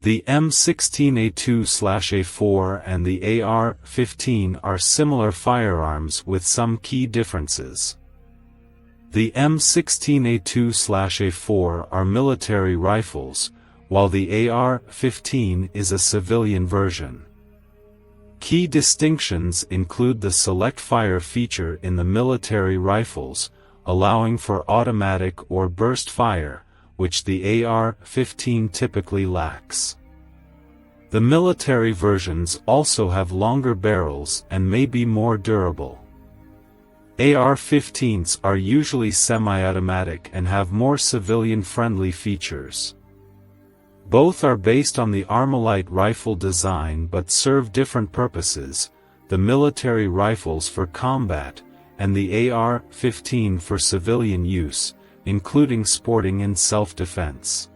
The M16A2A4 and the AR-15 are similar firearms with some key differences. The M16A2A4 are military rifles, while the AR-15 is a civilian version. Key distinctions include the select fire feature in the military rifles, allowing for automatic or burst fire, which the AR-15 typically lacks. The military versions also have longer barrels and may be more durable. AR-15s are usually semi-automatic and have more civilian-friendly features. Both are based on the Armalite rifle design but serve different purposes, the military rifles for combat, and the AR-15 for civilian use, including sporting and self-defense.